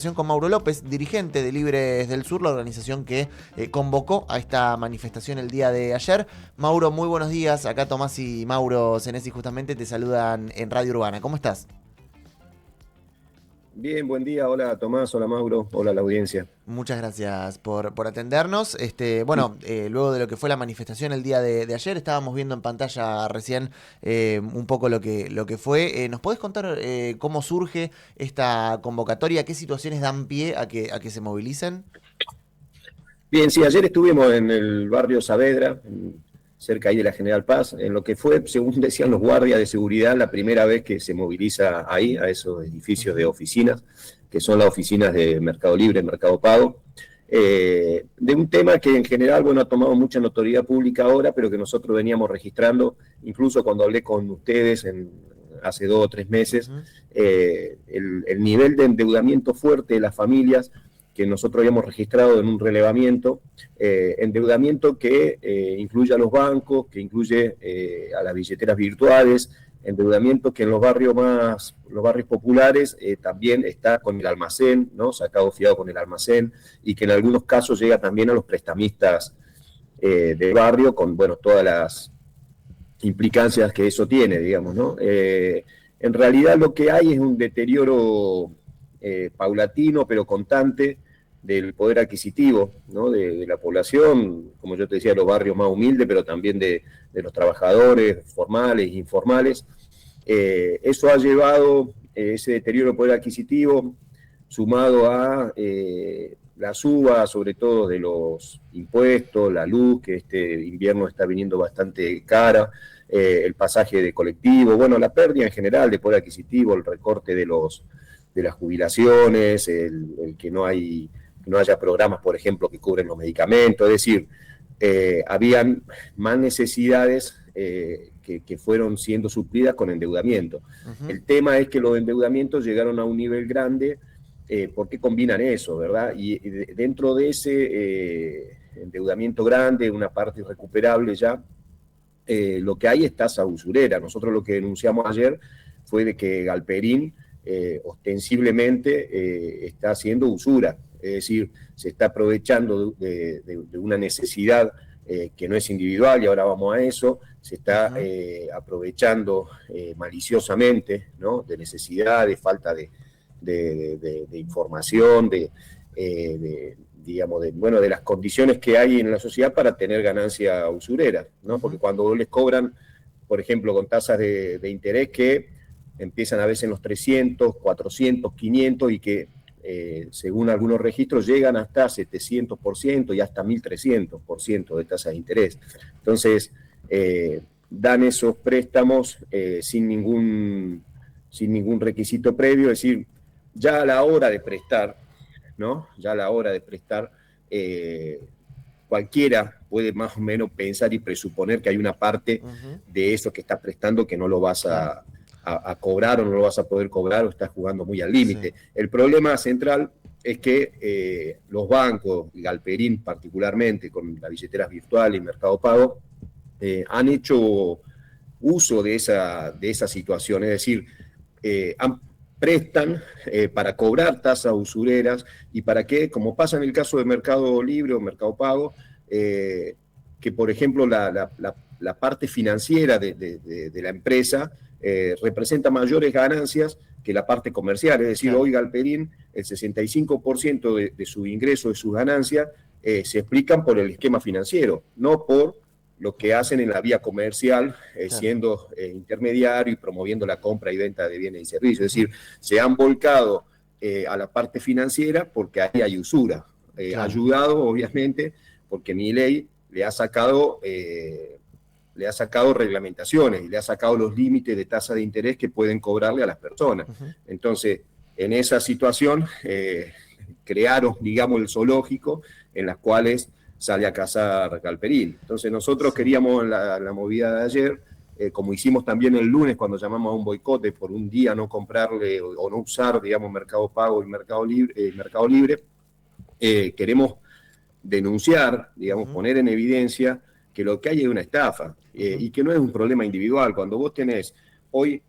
Con Mauro López, dirigente de Libres del Sur, la organización que convocó a esta manifestación el día de ayer. Mauro, muy buenos días. Acá Tomás y Mauro Senesi justamente te saludan en Radio Urbana. ¿Cómo estás? Bien, buen día. Hola Tomás, hola Mauro, hola a la audiencia. Muchas gracias por atendernos. Luego de lo que fue la manifestación el día de ayer, estábamos viendo en pantalla recién un poco lo que fue. ¿Nos podés contar cómo surge esta convocatoria? ¿Qué situaciones dan pie a que se movilicen? Bien, sí, ayer estuvimos en el barrio Saavedra, cerca ahí de la General Paz, en lo que fue, según decían los guardias de seguridad, la primera vez que se moviliza ahí, a esos edificios de oficinas, que son las oficinas de Mercado Libre, Mercado Pago, de un tema que en general, bueno, ha tomado mucha notoriedad pública ahora, pero que nosotros veníamos registrando, incluso cuando hablé con ustedes hace 2 o 3 meses, Ujú. el nivel de endeudamiento fuerte de las familias que nosotros habíamos registrado en un relevamiento, endeudamiento que incluye a los bancos, que incluye a las billeteras virtuales, endeudamiento que en los barrios populares también está con el almacén, ¿no? Sacado fiado con el almacén, y que en algunos casos llega también a los prestamistas del barrio, con, bueno, todas las implicancias que eso tiene, digamos, ¿no? En realidad lo que hay es un deterioro paulatino pero constante del poder adquisitivo, ¿no? De la población, como yo te decía, los barrios más humildes, pero también de los trabajadores formales e informales. Eso ha llevado ese deterioro del poder adquisitivo, sumado a la suba, sobre todo de los impuestos, la luz, que este invierno está viniendo bastante cara, el pasaje de colectivo, bueno, la pérdida en general de poder adquisitivo, el recorte de las jubilaciones, el que no haya programas, por ejemplo, que cubren los medicamentos, es decir, habían más necesidades que fueron siendo suplidas con endeudamiento. Ujú. El tema es que los endeudamientos llegaron a un nivel grande. ¿Por qué combinan eso, verdad? Y dentro de ese endeudamiento grande, una parte irrecuperable ya, lo que hay es tasa usurera. Nosotros lo que denunciamos ayer fue de que Galperín ostensiblemente está haciendo usura, es decir, se está aprovechando de una necesidad que no es individual, y ahora vamos a eso, se está Ujú. aprovechando maliciosamente, ¿no? De necesidad, de falta de información, digamos, bueno, de las condiciones que hay en la sociedad para tener ganancia usurera, ¿no? Porque Ujú. cuando les cobran, por ejemplo, con tasas de interés que empiezan a veces en los 300, 400, 500 y que según algunos registros llegan hasta 700% y hasta 1300% de tasas de interés. Entonces, dan esos préstamos sin ningún requisito previo, es decir, ya a la hora de prestar, ¿no? Ya a la hora de prestar, eh, cualquiera puede más o menos pensar y presuponer que hay una parte Ujú. de eso que estás prestando que no lo vas Claro. a cobrar o no lo vas a poder cobrar o estás jugando muy al Sí. límite. El problema central es que los bancos, Galperín particularmente, con las billeteras virtuales y Mercado Pago, han hecho uso de esa situación, es decir, prestan para cobrar tasas usureras y para que, como pasa en el caso de Mercado Libre o Mercado Pago, que por ejemplo la parte financiera de la empresa representa mayores ganancias que la parte comercial, es decir, Claro. hoy Galperín, el 65% de su ingreso, de sus ganancias, se explican por el esquema financiero, no por lo que Ujú. hacen en la vía comercial, Claro. siendo intermediario y promoviendo la compra y venta de bienes y servicios. Es Ujú. decir, se han volcado a la parte financiera porque ahí hay usura. Claro. Ayudado, obviamente, porque Milei le ha sacado reglamentaciones y le ha sacado los límites de tasa de interés que pueden cobrarle a las personas. Ujú. Entonces, en esa situación, crearon, digamos, el zoológico en las cuales sale a cazar Galperín. Entonces nosotros Sí. queríamos la movida de ayer, como hicimos también el lunes cuando llamamos a un boicote por un día no comprarle o no usar, digamos, Mercado Pago y Mercado Libre, queremos denunciar, digamos, Ujú. poner en evidencia que lo que hay es una estafa Ujú. y que no es un problema individual. Cuando vos tenés hoy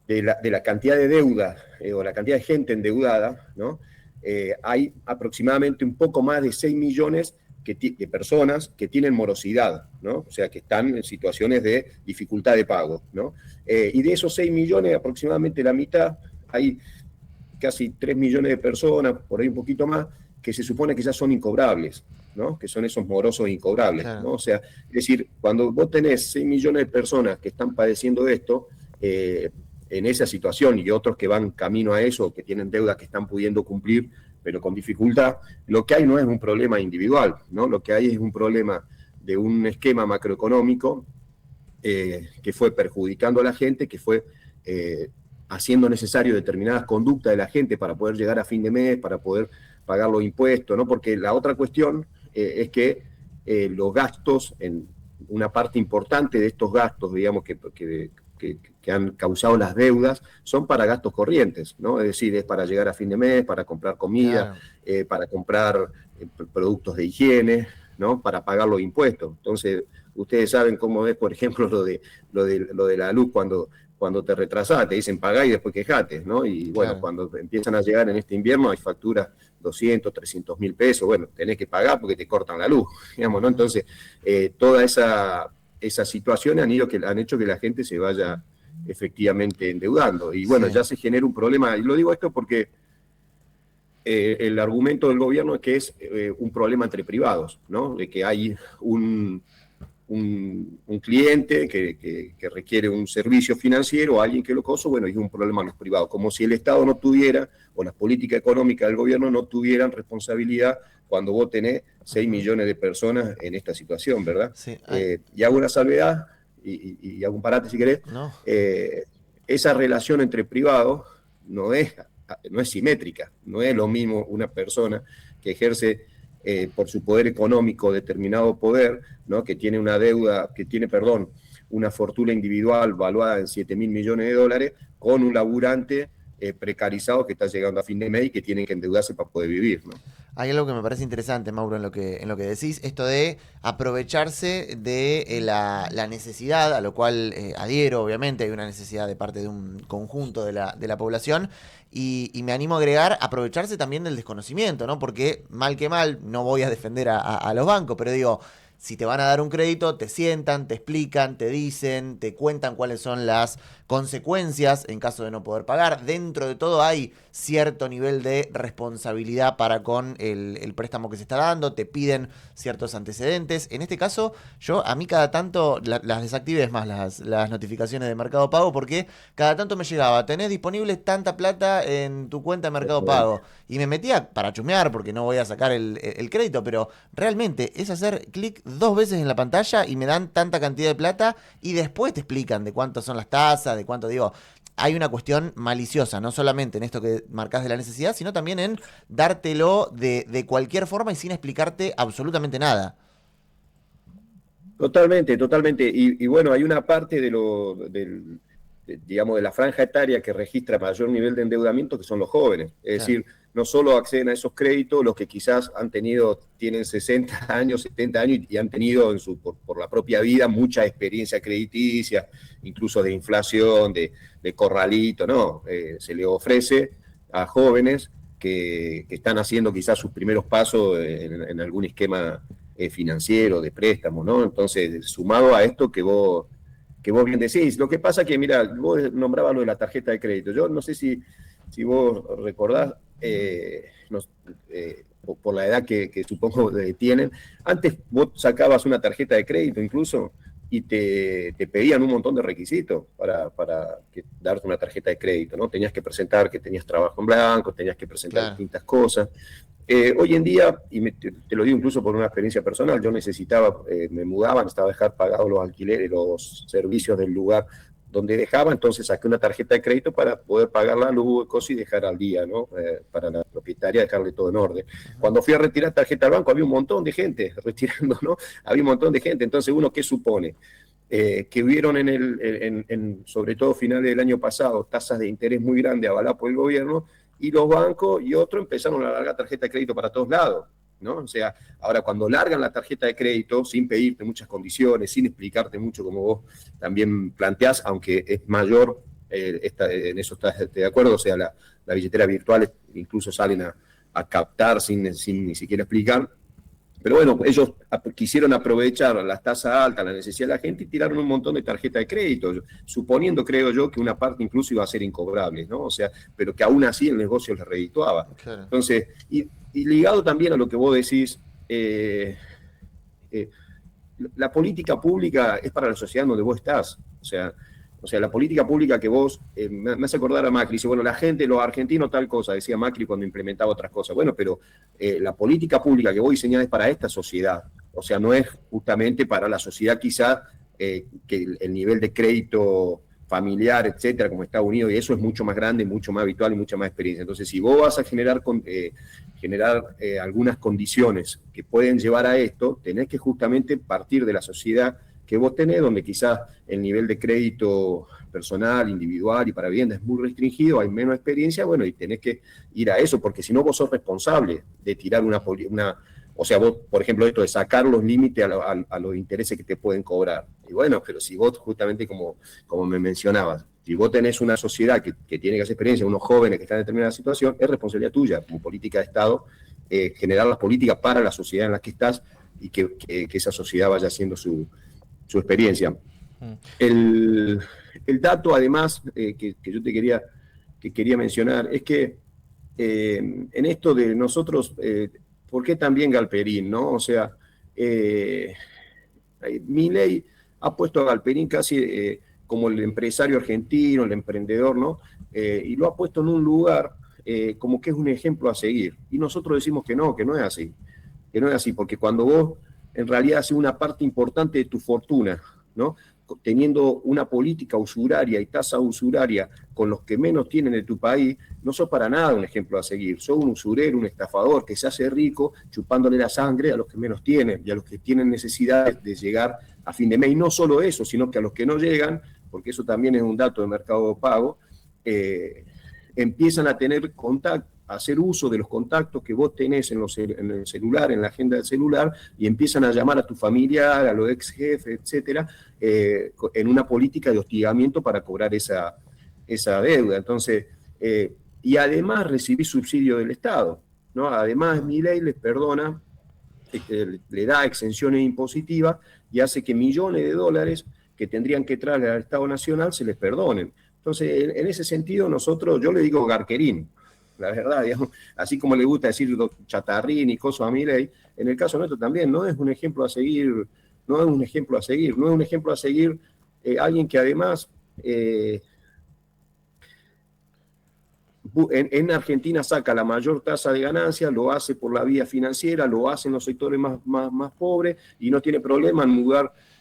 de la cantidad de deuda o la cantidad de gente endeudada, ¿no? hay aproximadamente un poco más de 6 millones de personas que tienen morosidad, ¿no? O sea, que están en situaciones de dificultad de pago, ¿no? Y de esos 6 millones, aproximadamente la mitad, hay casi 3 millones de personas, por ahí un poquito más, que se supone que ya son incobrables, ¿no? Que son esos morosos incobrables, Claro. ¿no? O sea, es decir, cuando vos tenés 6 millones de personas que están padeciendo esto, en esa situación y otros que van camino a eso, que tienen deudas que están pudiendo cumplir, pero con dificultad, lo que hay no es un problema individual, ¿no? Lo que hay es un problema de un esquema macroeconómico que fue perjudicando a la gente, que fue haciendo necesario determinadas conductas de la gente para poder llegar a fin de mes, para poder pagar los impuestos, ¿no? Porque la otra cuestión es que los gastos, en una parte importante de estos gastos, digamos, que han causado las deudas, son para gastos corrientes, ¿no? Es decir, es para llegar a fin de mes, para comprar comida, claro, para comprar productos de higiene, ¿no? Para pagar los impuestos. Entonces, ustedes saben cómo es, por ejemplo, lo de la luz cuando te retrasás, te dicen pagá y después quejate, ¿no? Y bueno, claro, cuando empiezan a llegar en este invierno hay facturas 200, 300 mil pesos, bueno, tenés que pagar porque te cortan la luz, digamos, ¿no? Entonces, toda esas situaciones han hecho que la gente se vaya efectivamente endeudando. Y bueno, sí, ya se genera un problema, y lo digo esto porque el argumento del gobierno es que es un problema entre privados, ¿no? De que hay un cliente que requiere un servicio financiero, o alguien que lo cosa, bueno, y es un problema a los privados, como si el Estado no tuviera, o las políticas económicas del gobierno no tuvieran responsabilidad cuando vos tenés 6 millones de personas en esta situación, ¿verdad? Sí, y hago una salvedad, y hago un parate si querés, no. Esa relación entre privados no es simétrica, no es lo mismo una persona que ejerce por su poder económico determinado poder, ¿no? Que tiene una deuda, una fortuna individual valuada en 7 mil millones de dólares, con un laburante precarizado que está llegando a fin de mes y que tiene que endeudarse para poder vivir, ¿no? Hay algo que me parece interesante, Mauro, en lo que decís, esto de aprovecharse de la necesidad, a lo cual adhiero, obviamente, hay una necesidad de parte de un conjunto de la población, y me animo a agregar, aprovecharse también del desconocimiento, ¿no? Porque mal que mal, no voy a defender a los bancos, pero digo, si te van a dar un crédito, te sientan, te explican, te dicen, te cuentan cuáles son las consecuencias en caso de no poder pagar. Dentro de todo hay cierto nivel de responsabilidad para con el préstamo que se está dando, te piden ciertos antecedentes. En este caso, a mí cada tanto las desactivé, es más, las notificaciones de Mercado Pago, porque cada tanto me llegaba, tenés disponible tanta plata en tu cuenta de Mercado Pago. Y me metía para chusmear, porque no voy a sacar el crédito, pero realmente es hacer clic 2 veces en la pantalla y me dan tanta cantidad de plata, y después te explican de cuántas son las tasas, de cuánto, digo, hay una cuestión maliciosa, no solamente en esto que marcás de la necesidad, sino también en dártelo de cualquier forma y sin explicarte absolutamente nada. Totalmente, totalmente. Y bueno, hay una parte digamos, de la franja etaria que registra mayor nivel de endeudamiento, que son los jóvenes. Es decir, no solo acceden a esos créditos los que quizás tienen 60 años, 70 años y han tenido por la propia vida mucha experiencia crediticia, incluso de inflación, de corralito, ¿no? Se le ofrece a jóvenes que están haciendo quizás sus primeros pasos en algún esquema financiero, de préstamo, ¿no? Entonces, sumado a esto que vos bien decís, lo que pasa que, mira, vos nombrabas lo de la tarjeta de crédito. Yo no sé si vos recordás, por la edad que supongo tienen, antes vos sacabas una tarjeta de crédito incluso y te pedían un montón de requisitos para darte una tarjeta de crédito, ¿no? Tenías que presentar que tenías trabajo en blanco, tenías que presentar distintas cosas. Hoy en día, y te lo digo incluso por una experiencia personal, yo necesitaba, me mudaba, necesitaba dejar pagados los alquileres, los servicios del lugar donde dejaba, entonces saqué una tarjeta de crédito para poder pagar la luz, cosas y dejar al día, ¿no? Para la propietaria dejarle todo en orden. Cuando fui a retirar tarjeta al banco había un montón de gente retirando, ¿no? Había un montón de gente, entonces uno, ¿qué supone? Que hubieron sobre todo finales del año pasado, tasas de interés muy grandes avaladas por el gobierno, y los bancos y otros empezaron a largar tarjeta de crédito para todos lados, ¿no? O sea, ahora cuando largan la tarjeta de crédito, sin pedirte muchas condiciones, sin explicarte mucho como vos también planteás, aunque es mayor, en eso estás de acuerdo, o sea, la billetera virtual incluso salen a captar sin ni siquiera explicar. Pero bueno, ellos quisieron aprovechar las tasas altas, la necesidad de la gente y tiraron un montón de tarjetas de crédito, suponiendo, creo yo, que una parte incluso iba a ser incobrable, ¿no? O sea, pero que aún así el negocio les redituaba. Claro. Entonces, y ligado también a lo que vos decís, la política pública es para la sociedad donde vos estás. O sea, la política pública que vos, me hace acordar a Macri, dice, bueno, la gente, los argentinos tal cosa, decía Macri cuando implementaba otras cosas. Bueno, pero la política pública que vos diseñás es para esta sociedad. O sea, no es justamente para la sociedad quizá que el nivel de crédito familiar, etcétera, como Estados Unidos, y eso es mucho más grande, mucho más habitual y mucha más experiencia. Entonces, si vos vas a generar algunas condiciones que pueden llevar a esto, tenés que justamente partir de la sociedad que vos tenés, donde quizás el nivel de crédito personal, individual y para vivienda es muy restringido, hay menos experiencia, bueno, y tenés que ir a eso, porque si no vos sos responsable de tirar o sea, vos, por ejemplo, esto de sacar los límites a los intereses que te pueden cobrar. Y bueno, pero si vos justamente, como me mencionabas, si vos tenés una sociedad que tiene que hacer experiencia, unos jóvenes que están en determinada situación, es responsabilidad tuya, como política de Estado, generar las políticas para la sociedad en la que estás y que esa sociedad vaya haciendo su experiencia. El dato, además, que yo quería mencionar, es que en esto de nosotros, ¿por qué también Galperín, no? O sea, Milei ha puesto a Galperín casi como el empresario argentino, el emprendedor, ¿no? Y lo ha puesto en un lugar como que es un ejemplo a seguir. Y nosotros decimos que no es así. Que no es así, porque cuando vos en realidad haces una parte importante de tu fortuna, ¿no? Teniendo una política usuraria y tasa usuraria con los que menos tienen de tu país, no sos para nada un ejemplo a seguir. Sos un usurero, un estafador que se hace rico chupándole la sangre a los que menos tienen y a los que tienen necesidad de llegar a fin de mes. Y no solo eso, sino que a los que no llegan, porque eso también es un dato de Mercado Pago, empiezan a tener contacto, a hacer uso de los contactos que vos tenés en el celular, en la agenda del celular, y empiezan a llamar a tu familiar, a los ex jefes, etcétera, en una política de hostigamiento para cobrar esa deuda. Entonces, y además recibís subsidio del Estado, ¿no? Además, Milei les perdona, le da exenciones impositivas y hace que millones de dólares que tendrían que traer al Estado Nacional se les perdonen. Entonces, en ese sentido, yo le digo garquerín, la verdad, digamos, así como le gusta decir chatarrín y cosas a Milei, en el caso nuestro también no es un ejemplo a seguir, alguien que además en Argentina saca la mayor tasa de ganancia, lo hace por la vía financiera, lo hace en los sectores más pobres y no tiene problema en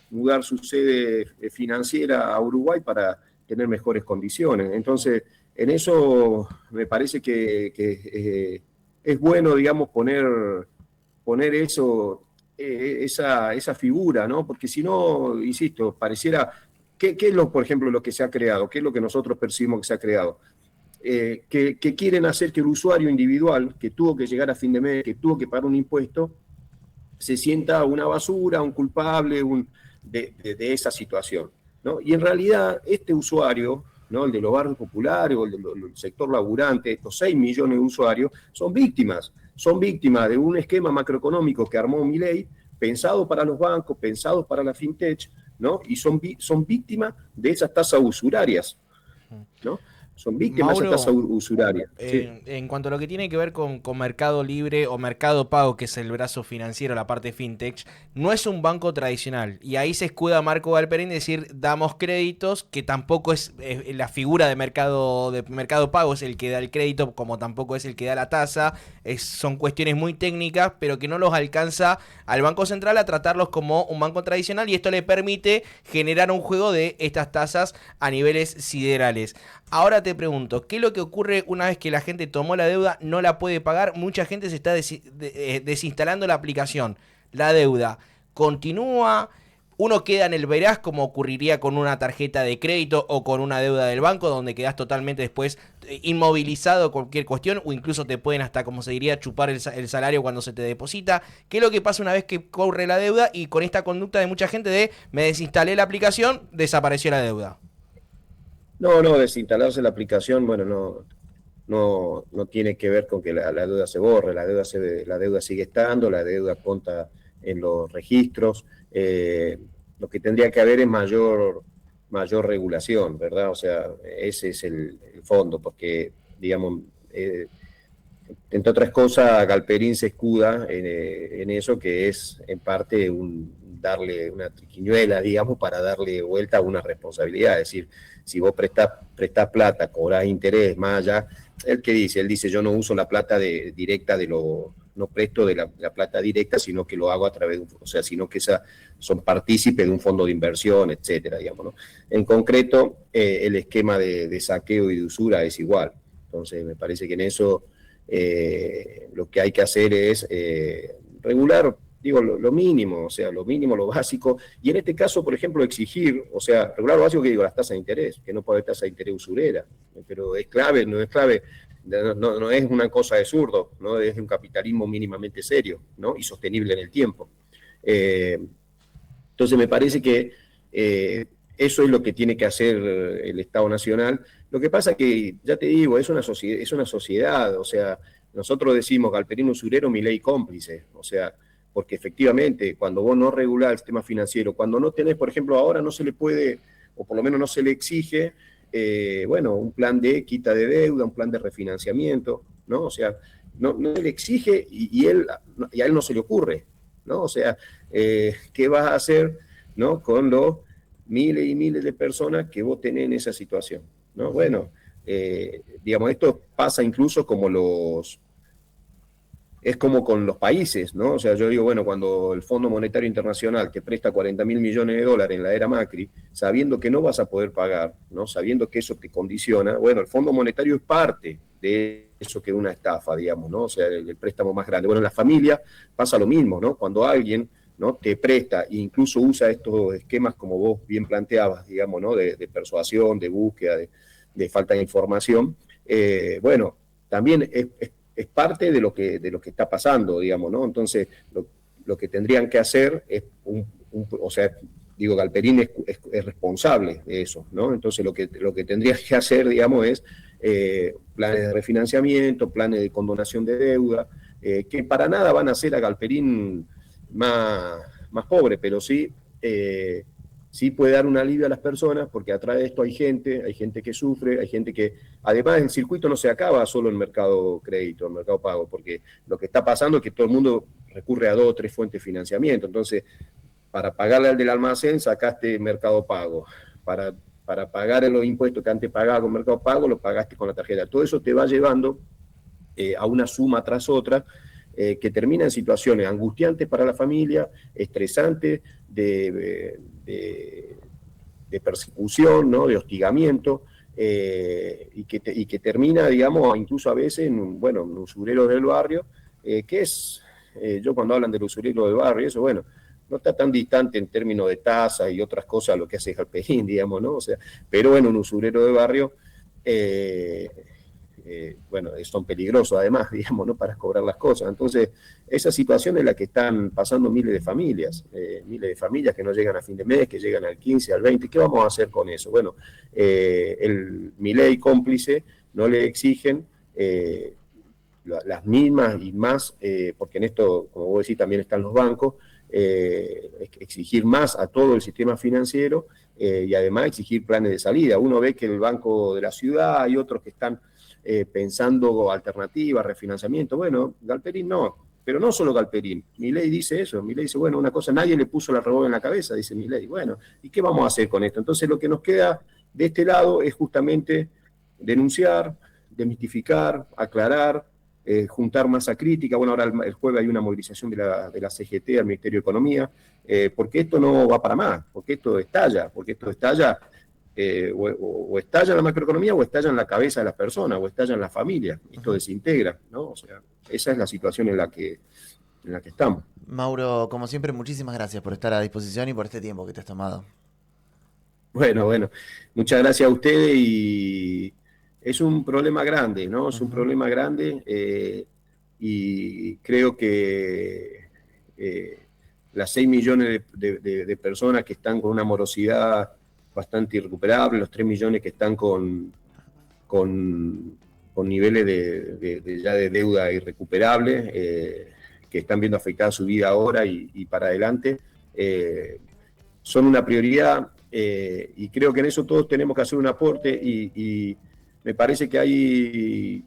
mudar su sede financiera a Uruguay para tener mejores condiciones. Entonces, en eso me parece que es bueno, digamos, poner eso, esa figura, ¿no? Porque si no, insisto, pareciera, ¿qué es por ejemplo, lo que se ha creado? ¿Qué es lo que nosotros percibimos que se ha creado? Que quieren hacer que el usuario individual, que tuvo que llegar a fin de mes, que tuvo que pagar un impuesto, se sienta una basura, un culpable de esa situación, ¿no? Y en realidad, este usuario, ¿no? El de los barrios populares o el del sector laburante, estos 6 millones de usuarios, son víctimas de un esquema macroeconómico que armó Milei, pensado para los bancos, pensado para la fintech, ¿no? Y son víctimas de esas tasas usurarias, ¿no? Son víctimas de esa tasa usuraria. Sí. En cuanto a lo que tiene que ver con Mercado Libre o Mercado Pago, que es el brazo financiero, la parte fintech, no es un banco tradicional. Y ahí se escuda Marco Galperín de decir, damos créditos, que tampoco es la figura de Mercado Pago, es el que da el crédito, como tampoco es el que da la tasa. Son cuestiones muy técnicas, pero que no los alcanza al Banco Central a tratarlos como un banco tradicional, y esto le permite generar un juego de estas tasas a niveles siderales. Ahora te pregunto, ¿qué es lo que ocurre una vez que la gente tomó la deuda, no la puede pagar? Mucha gente se está desinstalando la aplicación. La deuda continúa, uno queda en el veraz, como ocurriría con una tarjeta de crédito o con una deuda del banco, donde quedas totalmente después inmovilizado cualquier cuestión, o incluso te pueden hasta, como se diría, chupar el salario cuando se te deposita. ¿Qué es lo que pasa una vez que corre la deuda y con esta conducta de mucha gente de me desinstalé la aplicación, desapareció la deuda? No, desinstalarse la aplicación, bueno, no tiene que ver con que la deuda se borre, la deuda sigue estando, la deuda consta en los registros. Lo que tendría que haber es mayor regulación, ¿verdad? O sea, ese es el fondo, porque, digamos, entre otras cosas, Galperín se escuda en eso, que es en parte darle una triquiñuela, digamos, para darle vuelta a una responsabilidad. Es decir, si vos prestás plata, cobrás interés, más allá, ¿él qué dice? Él dice, yo no uso la plata directa no presto de la plata directa, sino que lo hago a través de o sea, sino que son partícipes de un fondo de inversión, etcétera, digamos, ¿no? En concreto, el esquema de saqueo y de usura es igual. Entonces, me parece que en eso lo que hay que hacer es regular, digo, lo mínimo, o sea, lo mínimo, lo básico, y en este caso, por ejemplo, exigir, o sea, regular lo básico que digo, las tasas de interés, que no puede haber tasa de interés usurera, pero es clave, no es clave, no es una cosa de zurdo, ¿no? Es un capitalismo mínimamente serio, ¿no? Y sostenible en el tiempo. Entonces me parece que eso es lo que tiene que hacer el Estado Nacional. Lo que pasa que, ya te digo, es una sociedad, o sea, nosotros decimos Galperino usurero, Milei cómplice, o sea, porque efectivamente, cuando vos no regulás el sistema financiero, cuando no tenés, por ejemplo, ahora no se le puede, o por lo menos no se le exige, bueno, un plan de quita de deuda, un plan de refinanciamiento, ¿no? O sea, no se le exige y a él no se le ocurre, ¿no? O sea, ¿qué vas a hacer, ¿no? Con los miles y miles de personas que vos tenés en esa situación, ¿no? Bueno, digamos, esto pasa incluso es como con los países, ¿no? O sea, yo digo, bueno, cuando el Fondo Monetario Internacional te presta 40.000 millones de dólares en la era Macri, sabiendo que no vas a poder pagar, ¿no? Sabiendo que eso te condiciona, bueno, el Fondo Monetario es parte de eso que es una estafa, digamos, ¿no? O sea, el préstamo más grande. Bueno, en la familia pasa lo mismo, ¿no? Cuando alguien, ¿no?, te presta e incluso usa estos esquemas como vos bien planteabas, digamos, ¿no?, de persuasión, de búsqueda, de falta de información, bueno, también es parte de lo que está pasando, digamos, ¿no? Entonces, lo que tendrían que hacer es, o sea, digo, Galperín es responsable de eso, ¿no? Entonces, lo que tendría que hacer, digamos, es planes de refinanciamiento, planes de condonación de deuda, que para nada van a hacer a Galperín más pobre, pero sí, sí puede dar un alivio a las personas, porque atrás de esto hay gente que sufre, hay gente que, además el circuito no se acaba solo en mercado crédito, en mercado pago, porque lo que está pasando es que todo el mundo recurre a 2 o 3 fuentes de financiamiento. Entonces, para pagarle al del almacén sacaste mercado pago, para pagar los impuestos que antes pagabas con mercado pago, lo pagaste con la tarjeta. Todo eso te va llevando a una suma tras otra, que termina en situaciones angustiantes para la familia, estresantes, de persecución, ¿no?, de hostigamiento, y que termina, digamos, incluso a veces en un usurero del barrio, que es, yo cuando hablan del usurero del barrio, eso, bueno, no está tan distante en términos de tasa y otras cosas a lo que hace Galperín, digamos, ¿no? O sea, pero bueno, un usurero de barrio, bueno, son peligrosos además, digamos, ¿no?, para cobrar las cosas. Entonces, esa situación es la que están pasando miles de familias que no llegan a fin de mes, que llegan al 15, al 20. ¿Qué vamos a hacer con eso? Bueno, el Milei cómplice no le exigen las mismas y más, porque en esto, como vos decís, también están los bancos, exigir más a todo el sistema financiero, y además exigir planes de salida. Uno ve que el Banco de la Ciudad hay otros que están pensando alternativas, refinanciamiento. Bueno, Galperín no, pero no solo Galperín. Milei dice eso, Milei dice, bueno, una cosa, nadie le puso la reboga en la cabeza, dice Milei. Bueno, ¿y qué vamos a hacer con esto? Entonces lo que nos queda de este lado es justamente denunciar, desmitificar, aclarar, juntar masa crítica. Bueno, ahora el jueves hay una movilización de la CGT al Ministerio de Economía, porque esto no va para más, porque esto estalla, o estalla en la macroeconomía, o estalla en la cabeza de las personas, o estalla en la familia, esto desintegra, ¿no? O sea, esa es la situación en la que estamos. Mauro, como siempre, muchísimas gracias por estar a disposición y por este tiempo que te has tomado. Bueno, muchas gracias a ustedes, y es un problema grande, ¿no? Es un problema grande, y creo que las 6 millones de personas que están con una morosidad bastante irrecuperable, los 3 millones que están con con niveles ya de deuda irrecuperable, que están viendo afectada su vida ahora y para adelante, son una prioridad, y creo que en eso todos tenemos que hacer un aporte, y me parece que hay,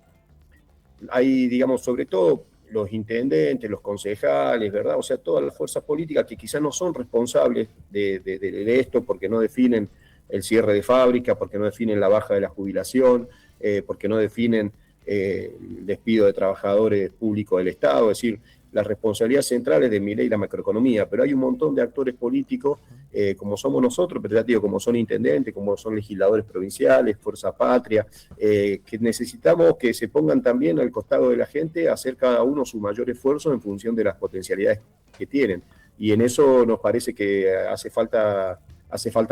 digamos, sobre todo los intendentes, los concejales, ¿verdad? O sea, todas las fuerzas políticas que quizás no son responsables de esto, porque no definen el cierre de fábrica, porque no definen la baja de la jubilación, porque no definen el despido de trabajadores públicos del Estado. Es decir, las responsabilidades centrales de Milei y la macroeconomía, pero hay un montón de actores políticos, como somos nosotros, pero ya digo, como son intendentes, como son legisladores provinciales, Fuerza Patria, que necesitamos que se pongan también al costado de la gente a hacer cada uno su mayor esfuerzo en función de las potencialidades que tienen. Y en eso nos parece que hace falta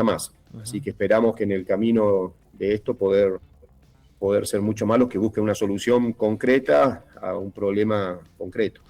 más. Así que esperamos que en el camino de esto poder ser mucho más los que busquen una solución concreta a un problema concreto.